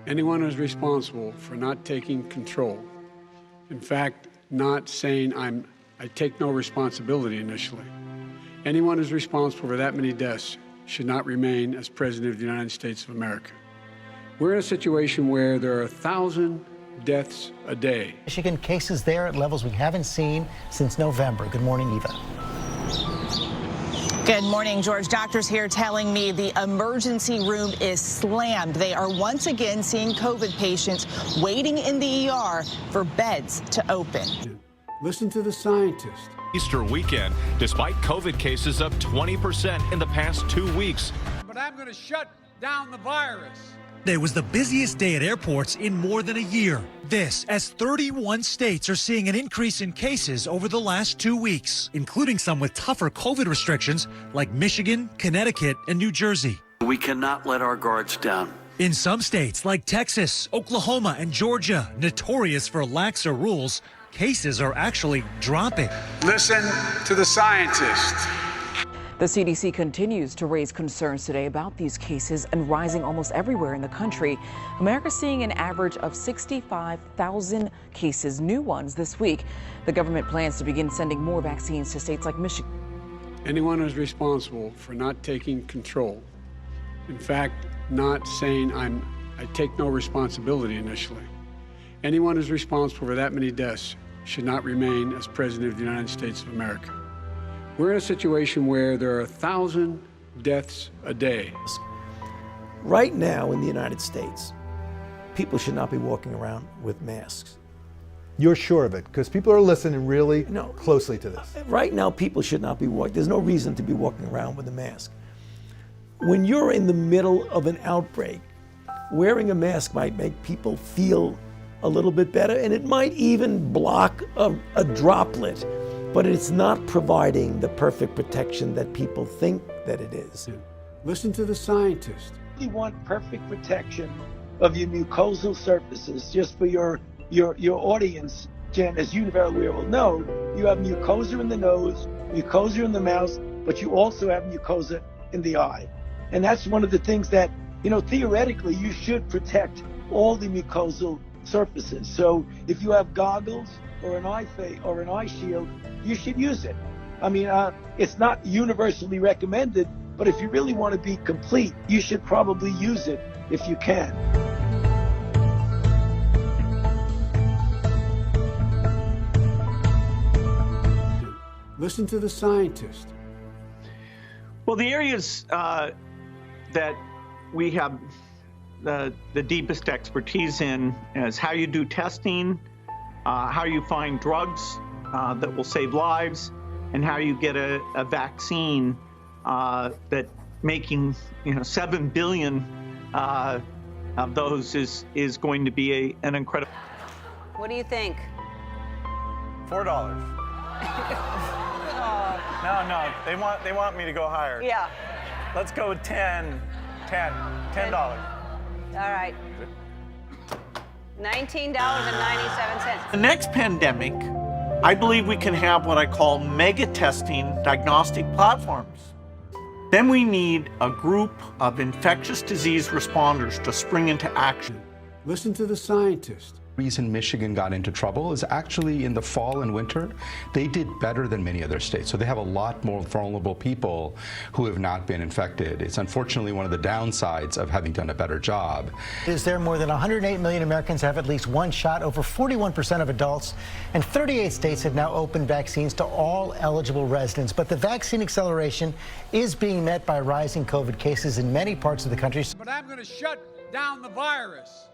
Anyone who's responsible for not taking control, in fact, not saying I take no responsibility initially. Anyone who's responsible for that many deaths should not remain as President of the United States of America. We're in a situation where there are 1,000 deaths a day. Michigan cases there at levels we haven't seen since November. Good morning, Eva. Good morning, George. Doctors here telling me the emergency room is slammed. They are once again seeing COVID patients waiting in the ER for beds to open. Listen to the scientists. Easter weekend, despite COVID cases up 20% in the past 2 weeks. But I'm going to shut down the virus. It was the busiest day at airports in more than a year. This, as 31 states are seeing an increase in cases over the last 2 weeks, including some with tougher COVID restrictions like Michigan, Connecticut, and New Jersey. We cannot let our guards down. In some states like Texas, Oklahoma, and Georgia, notorious for laxer rules, cases are actually dropping. Listen to the scientists. The CDC continues to raise concerns today about these cases and rising almost everywhere in the country. America's seeing an average of 65,000 cases, new ones this week. The government plans to begin sending more vaccines to states like Michigan. Anyone who's responsible for not taking control, in fact, not saying I take no responsibility initially. Anyone who's responsible for that many deaths should not remain as President of the United States of America. We're in a situation where there are 1,000 deaths a day. Right now in the United States, people should not be walking around with masks. You're sure of it? Because people are listening really closely to this. Right now, people should not be walking. There's no reason to be walking around with a mask. When you're in the middle of an outbreak, wearing a mask might make people feel a little bit better, and it might even block a droplet. But it's not providing the perfect protection that people think that it is. Listen to the scientists. You want perfect protection of your mucosal surfaces. Just for your audience, Jen, as you very well know, you have mucosa in the nose, mucosa in the mouth, but you also have mucosa in the eye. And that's one of the things that, theoretically, you should protect all the mucosal surfaces. So if you have goggles or an eye shield, you should use it. I mean, it's not universally recommended, but if you really want to be complete, you should probably use it if you can. Listen to the scientists. Well, the areas that we have the deepest expertise in is how you do testing, how you find drugs that will save lives, and how you get a vaccine that making 7 billion of those is going to be an incredible. What do you think? $4. No, they want me to go higher. Yeah. Let's go with $10. All right. $19.97. The next pandemic, I believe we can have what I call mega testing diagnostic platforms. Then we need a group of infectious disease responders to spring into action. Listen to the scientists. The reason Michigan got into trouble is actually in the fall and winter, they did better than many other states. So they have a lot more vulnerable people who have not been infected. It's unfortunately one of the downsides of having done a better job. Is there more than 108 million Americans have at least one shot, over 41% of adults, and 38 states have now opened vaccines to all eligible residents. But the vaccine acceleration is being met by rising COVID cases in many parts of the country. But I'm going to shut down the virus.